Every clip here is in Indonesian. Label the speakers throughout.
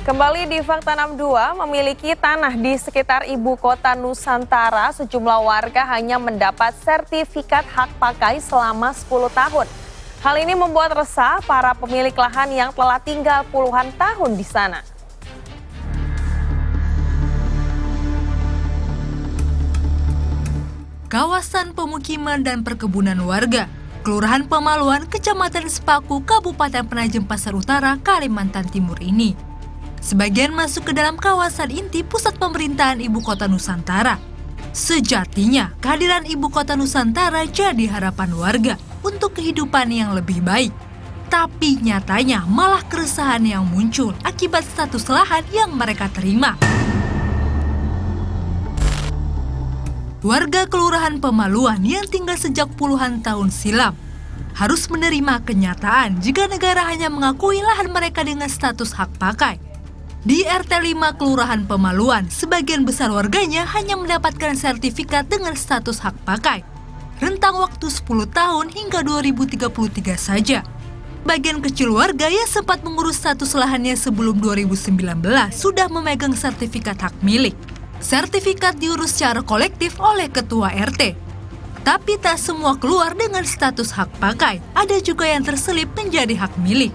Speaker 1: Kembali di Fakta 62, memiliki tanah di sekitar ibu kota Nusantara, sejumlah warga hanya mendapat sertifikat hak pakai selama 10 tahun. Hal ini membuat resah para pemilik lahan yang telah tinggal puluhan tahun di sana.
Speaker 2: Kawasan pemukiman dan perkebunan warga, Kelurahan Pemaluan, Kecamatan Sepaku, Kabupaten Penajem Pasar Utara, Kalimantan Timur ini sebagian masuk ke dalam kawasan inti pusat pemerintahan Ibu Kota Nusantara. Sejatinya, kehadiran Ibu Kota Nusantara jadi harapan warga untuk kehidupan yang lebih baik. Tapi nyatanya malah keresahan yang muncul akibat status lahan yang mereka terima. Warga Kelurahan Pemaluan yang tinggal sejak puluhan tahun silam harus menerima kenyataan jika negara hanya mengakui lahan mereka dengan status hak pakai. Di RT 5 Kelurahan Pemaluan, sebagian besar warganya hanya mendapatkan sertifikat dengan status hak pakai. Rentang waktu 10 tahun hingga 2033 saja. Bagian kecil warga yang sempat mengurus status lahannya sebelum 2019 sudah memegang sertifikat hak milik. Sertifikat diurus secara kolektif oleh ketua RT. Tapi tak semua keluar dengan status hak pakai, ada juga yang terselip menjadi hak milik.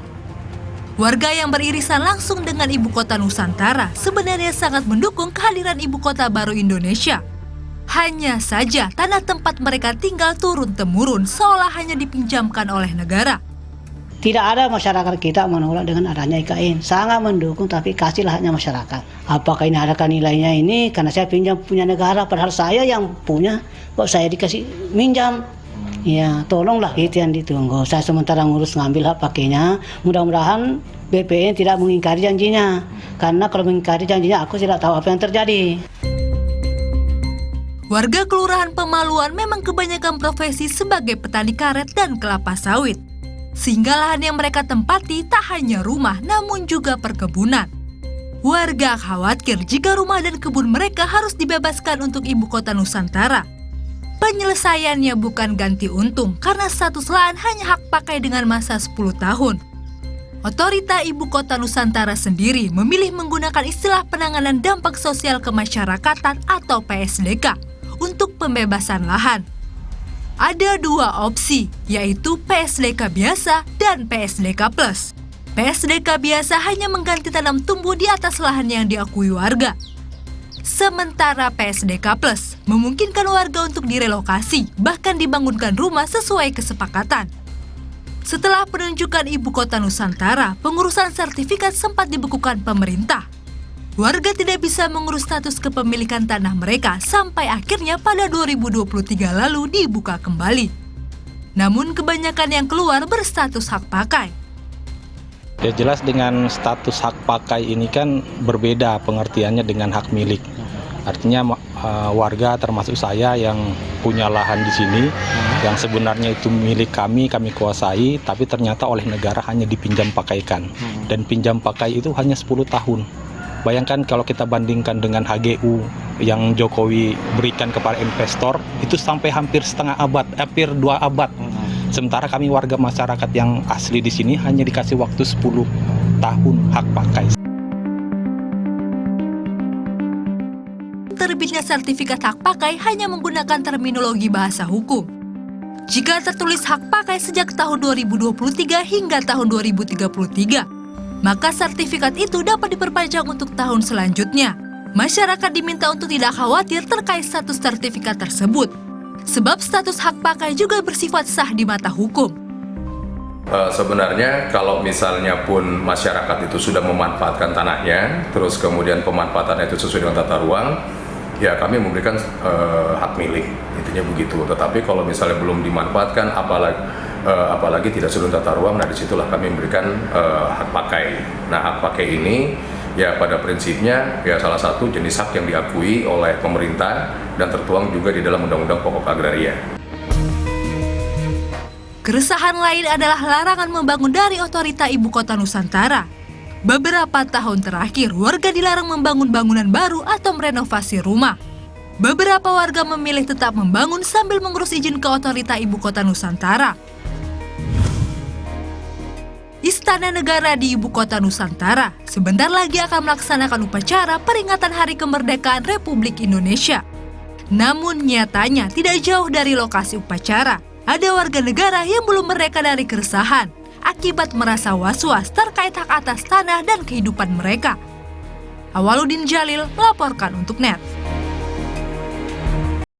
Speaker 2: Warga yang beririsan langsung dengan Ibu Kota Nusantara sebenarnya sangat mendukung kehadiran Ibu Kota baru Indonesia. Hanya saja tanah tempat mereka tinggal turun-temurun seolah hanya dipinjamkan oleh negara.
Speaker 3: Tidak ada masyarakat kita menolak dengan adanya IKN. Sangat mendukung, tapi kasihlah haknya masyarakat. Apakah ini harga nilainya ini karena saya pinjam punya negara, padahal saya yang punya, kok saya dikasih minjam. Ya, tolonglah itu yang ditunggu. Saya sementara ngurus ngambil hak pakainya. Mudah-mudahan BPN tidak mengingkari janjinya. Karena kalau mengingkari janjinya, aku tidak tahu apa yang terjadi.
Speaker 2: Warga Kelurahan Pemaluan memang kebanyakan profesi sebagai petani karet dan kelapa sawit. Sehingga lahan yang mereka tempati tak hanya rumah, namun juga perkebunan. Warga khawatir jika rumah dan kebun mereka harus dibebaskan untuk Ibu Kota Nusantara. Penyelesaiannya bukan ganti untung karena status lahan hanya hak pakai dengan masa 10 tahun. Otorita Ibu Kota Nusantara sendiri memilih menggunakan istilah penanganan dampak sosial kemasyarakatan atau PSDK untuk pembebasan lahan. Ada dua opsi, yaitu PSDK biasa dan PSDK plus. PSDK biasa hanya mengganti tanam tumbuh di atas lahan yang diakui warga. Sementara PSDK plus memungkinkan warga untuk direlokasi, bahkan dibangunkan rumah sesuai kesepakatan. Setelah penunjukan Ibu Kota Nusantara, pengurusan sertifikat sempat dibekukan pemerintah. Warga tidak bisa mengurus status kepemilikan tanah mereka sampai akhirnya pada 2023 lalu dibuka kembali. Namun kebanyakan yang keluar berstatus hak pakai.
Speaker 4: Ya jelas dengan status hak pakai ini kan berbeda pengertiannya dengan hak milik. Artinya warga termasuk saya yang punya lahan di sini yang sebenarnya itu milik kami kuasai, tapi ternyata oleh negara hanya dipinjam pakaikan. Dan pinjam pakai itu hanya 10 tahun. Bayangkan kalau kita bandingkan dengan HGU yang Jokowi berikan kepada investor, itu sampai hampir setengah abad, hampir 2 abad. Sementara kami warga masyarakat yang asli di sini hanya dikasih waktu 10 tahun hak pakai.
Speaker 2: Terbitnya sertifikat hak pakai hanya menggunakan terminologi bahasa hukum. Jika tertulis hak pakai sejak tahun 2023 hingga tahun 2033, maka sertifikat itu dapat diperpanjang untuk tahun selanjutnya. Masyarakat diminta untuk tidak khawatir terkait status sertifikat tersebut. Sebab status hak pakai juga bersifat sah di mata hukum.
Speaker 5: Sebenarnya kalau misalnya pun masyarakat itu sudah memanfaatkan tanahnya, terus kemudian pemanfaatannya itu sesuai dengan tata ruang, ya kami memberikan hak milik, intinya begitu. Tetapi kalau misalnya belum dimanfaatkan, apalagi tidak sesuai tata ruang, nah disitulah kami memberikan hak pakai. Nah hak pakai ini ya pada prinsipnya ya salah satu jenis hak yang diakui oleh pemerintah dan tertuang juga di dalam Undang-Undang Pokok Agraria.
Speaker 2: Keresahan lain adalah larangan membangun dari otorita Ibu Kota Nusantara. Beberapa tahun terakhir, warga dilarang membangun bangunan baru atau merenovasi rumah. Beberapa warga memilih tetap membangun sambil mengurus izin ke otorita Ibu Kota Nusantara. Istana Negara di Ibu Kota Nusantara sebentar lagi akan melaksanakan upacara peringatan Hari Kemerdekaan Republik Indonesia. Namun nyatanya tidak jauh dari lokasi upacara, ada warga negara yang belum merdeka dari keresahan akibat merasa was-was terkait hak atas tanah dan kehidupan mereka. Awaludin Jalil melaporkan untuk NET.